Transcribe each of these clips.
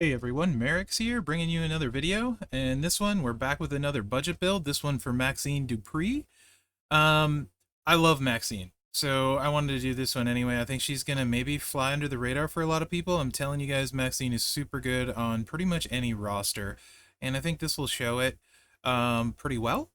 Hey everyone, Mherex here, bringing you another video, and this one we're back with another budget build, this one for Maxxine Dupree. I love Maxxine, so I wanted to do this one anyway. I think she's gonna maybe fly under the radar for a lot of people. I'm telling you guys, Maxxine is super good on pretty much any roster, and I think this will show it pretty well.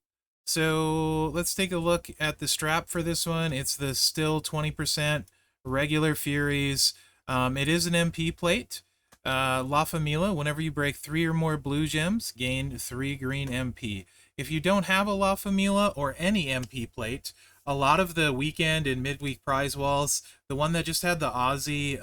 So let's take a look at the strap for this one. It's the still 20% regular Furies. It is an MP plate. La Famila, whenever you break 3 or more blue gems, gain 3 green MP. If you don't have a La Famila or any MP plate, a lot of the weekend and midweek prize walls, the one that just had the Aussie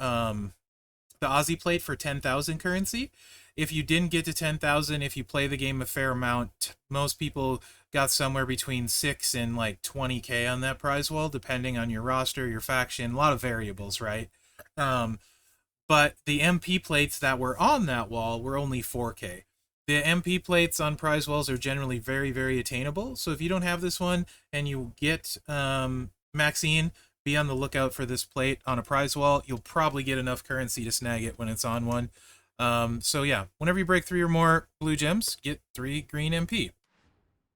plate for 10,000 currency, if you didn't get to 10,000, if you play the game a fair amount, most people got somewhere between 6 and like 20k on that prize wall, depending on your roster, your faction, a lot of variables, right? But the MP plates that were on that wall were only 4k. The MP plates on prize walls are generally very, very attainable. So if you don't have this one and you get Maxxine, be on the lookout for this plate on a prize wall. You'll probably get enough currency to snag it when it's on one. So yeah, whenever you break 3 or more blue gems, get 3 green MP.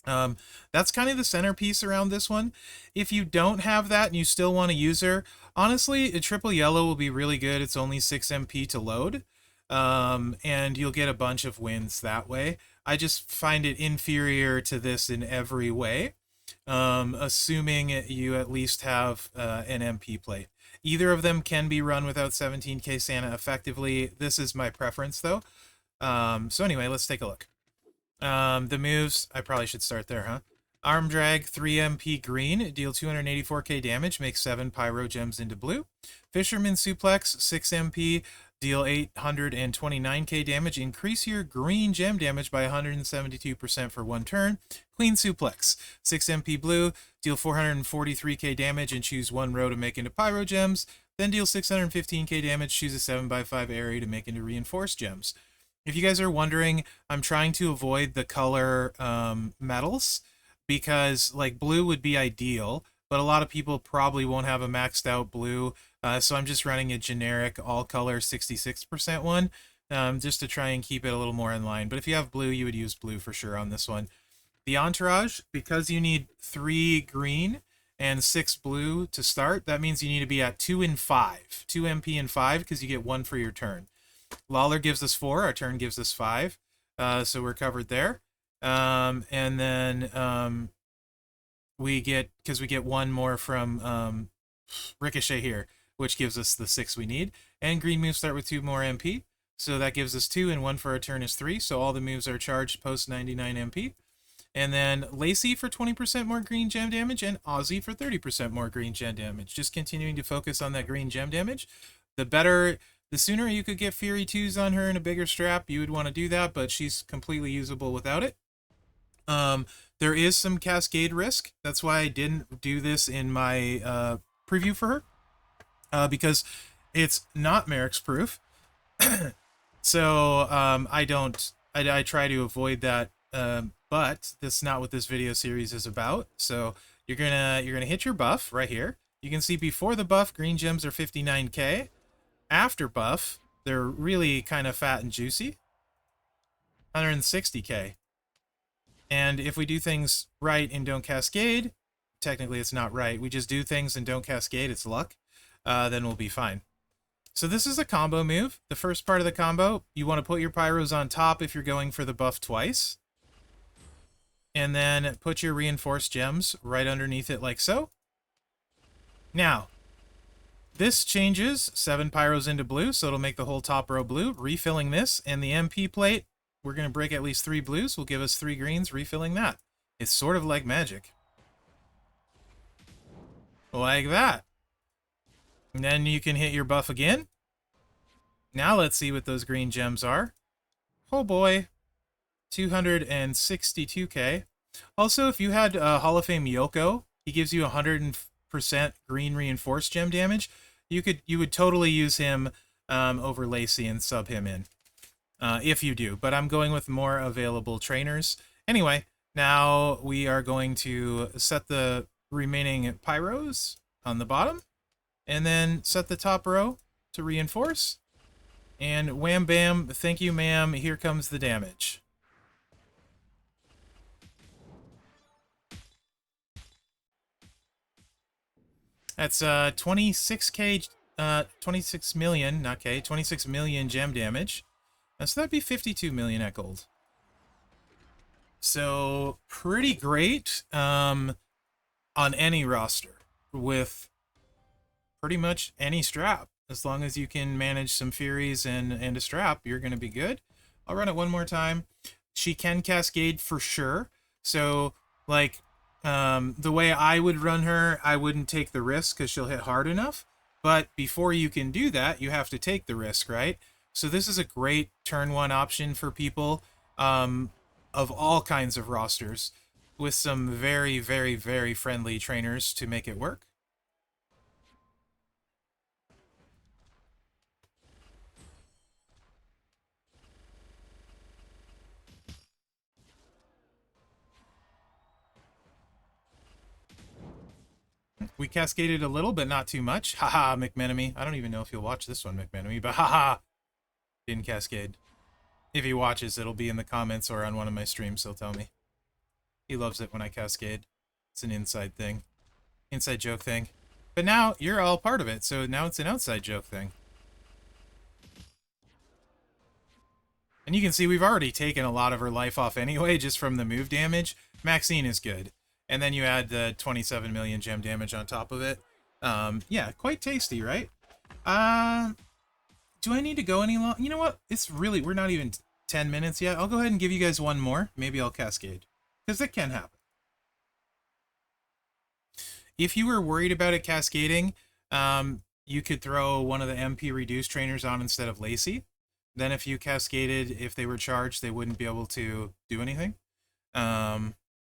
That's kind of the centerpiece around this one. If you don't have that and you still want to use her, honestly, a triple yellow will be really good. It's only 6 MP to load, and you'll get a bunch of wins that way. I just find it inferior to this in every way, assuming you at least have an MP plate. Either of them can be run without 17k Santa effectively. This is my preference, though. So anyway, let's take a look. The moves, I probably should start there, huh? Arm drag, 3 MP green, deal 284k damage, make 7 pyro gems into blue. Fisherman suplex, 6 MP, deal 829k damage, increase your green gem damage by 172% for 1 turn. Queen suplex, 6 MP blue, deal 443k damage and choose 1 row to make into pyro gems. Then deal 615k damage, choose a 7x5 area to make into reinforced gems. If you guys are wondering, I'm trying to avoid the color metals because like blue would be ideal, but a lot of people probably won't have a maxed out blue. So I'm just running a generic all color 66% one just to try and keep it a little more in line. But if you have blue, you would use blue for sure on this one. The entourage, because you need 3 green and 6 blue to start, that means you need to be at 2 and 5. 2 MP and 5 because you get 1 for your turn. Lawler gives us 4, our turn gives us 5, so we're covered there. And then we get 1 more from Ricochet here, which gives us the 6 we need. And green moves start with 2 more MP, so that gives us 2, and 1 for our turn is 3, so all the moves are charged post 99 MP. And then Lacey for 20% more green gem damage, and Aussie for 30% more green gem damage. Just continuing to focus on that green gem damage. The sooner you could get Fury 2s on her in a bigger strap, you would want to do that, but she's completely usable without it. There is some Cascade risk. That's why I didn't do this in my preview for her, because it's not Mherex proof. So I try to avoid that, but that's not what this video series is about. So you're gonna hit your buff right here. You can see before the buff, green gems are 59k. After buff, they're really kind of fat and juicy, 160k. And if we do things right and don't cascade, technically it's not right, we just do things and don't cascade, it's luck, then we'll be fine. So this is a combo move. The first part of the combo, you want to put your pyros on top if you're going for the buff twice. And then put your reinforced gems right underneath it like so. Now, this changes 7 pyros into blue, so it'll make the whole top row blue, refilling this, and the MP plate, we're going to break at least 3 blues, will give us 3 greens, refilling that. It's sort of like magic. Like that. And then you can hit your buff again. Now let's see what those green gems are. Oh boy. 262k. Also, if you had Hall of Fame Yoko, he gives you 100% green reinforced gem damage. You would totally use him over Lacey and sub him in if you do, but I'm going with more available trainers. Anyway, now we are going to set the remaining pyros on the bottom and then set the top row to reinforce, And wham bam, thank you ma'am, here comes the damage. That's 26k, 26 million, not K, 26 million gem damage. So that'd be 52 million at gold. So pretty great on any roster with pretty much any strap. As long as you can manage some Furies and a strap, you're going to be good. I'll run it one more time. She can Cascade for sure. So, like, the way I would run her, I wouldn't take the risk because she'll hit hard enough. But before you can do that, you have to take the risk, right? So this is a great turn one option for people of all kinds of rosters with some very, very, very friendly trainers to make it work. We cascaded a little, but not too much. Haha, McMenemy. I don't even know if you'll watch this one, McMenemy, but haha, didn't cascade. If he watches, it'll be in the comments or on one of my streams, he'll tell me. He loves it when I cascade. It's an inside thing. Inside joke thing. But now, you're all part of it, so now it's an outside joke thing. And you can see we've already taken a lot of her life off anyway, just from the move damage. Maxxine is good. And then you add the 27 million gem damage on top of it. Yeah, quite tasty, right? Do I need to go any long? You know what? It's really, we're not even 10 minutes yet. I'll go ahead and give you guys one more. Maybe I'll cascade. Because it can happen. If you were worried about it cascading, you could throw one of the MP reduced trainers on instead of Lacey. Then if you cascaded, if they were charged, they wouldn't be able to do anything.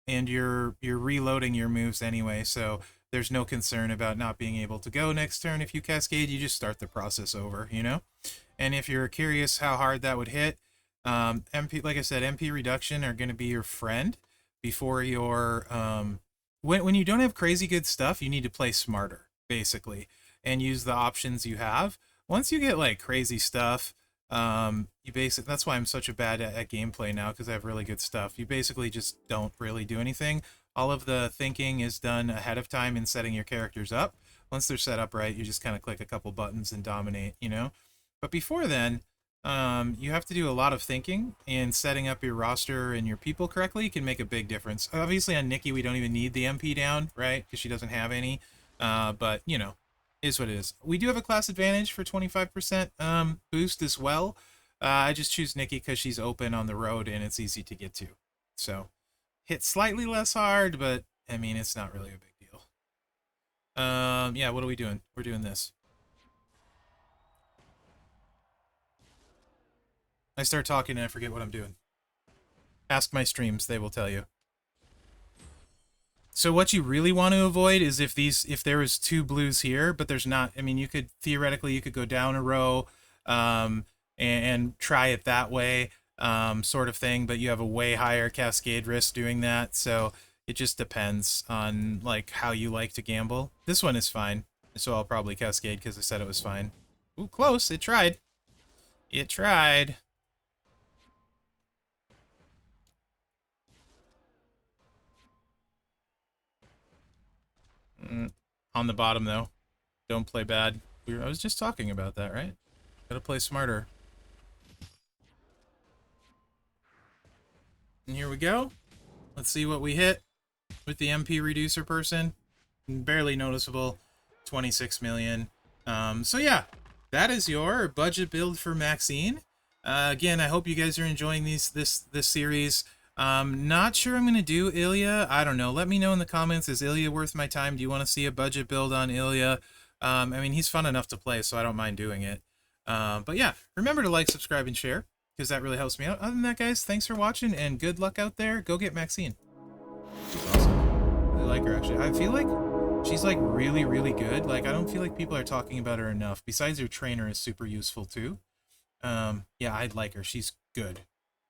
And you're reloading your moves anyway, so there's no concern about not being able to go next turn. If you cascade, you just start the process over, you know? And if you're curious how hard that would hit, MP, like I said, MP reduction are going to be your friend before your... when you don't have crazy good stuff, you need to play smarter, basically, and use the options you have. Once you get, like, crazy stuff... that's why I'm such a bad at gameplay now, because I have really good stuff. You basically just don't really do anything. All of the thinking is done ahead of time in setting your characters up. Once they're set up right, you just kind of click a couple buttons and dominate, you know? But before then, you have to do a lot of thinking, and setting up your roster and your people correctly can make a big difference. Obviously on Nikki, we don't even need the MP down, right? Because she doesn't have any. But, you know, is what it is. We do have a class advantage for 25% boost as well. I just choose Nikki because she's open on the road and it's easy to get to. So, hit slightly less hard, but, I mean, it's not really a big deal. Yeah, what are we doing? We're doing this. I start talking and I forget what I'm doing. Ask my streams, they will tell you. So what you really want to avoid is if there was two blues here, but there's not. I mean, you could theoretically go down a row, and try it that way, sort of thing. But you have a way higher cascade risk doing that. So it just depends on like how you like to gamble. This one is fine, so I'll probably cascade because I said it was fine. Ooh, close. It tried. It tried. On the bottom, though. Don't play bad. I was just talking about that, right? Gotta play smarter. And here we go. Let's see what we hit with the MP reducer person. Barely noticeable. 26 million. So yeah, that is your budget build for Maxxine. Again, I hope you guys are enjoying this series. Not sure I'm going to do Ilya. I don't know. Let me know in the comments. Is Ilya worth my time? Do you want to see a budget build on Ilya? I mean, he's fun enough to play, so I don't mind doing it. But yeah, remember to like, subscribe, and share, because that really helps me out. Other than that, guys, thanks for watching, and good luck out there. Go get Maxxine. She's awesome. I really like her, actually. I feel like she's, like, really, really good. Like, I don't feel like people are talking about her enough. Besides, her trainer is super useful, too. Yeah, I'd like her. She's good.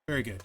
Very good.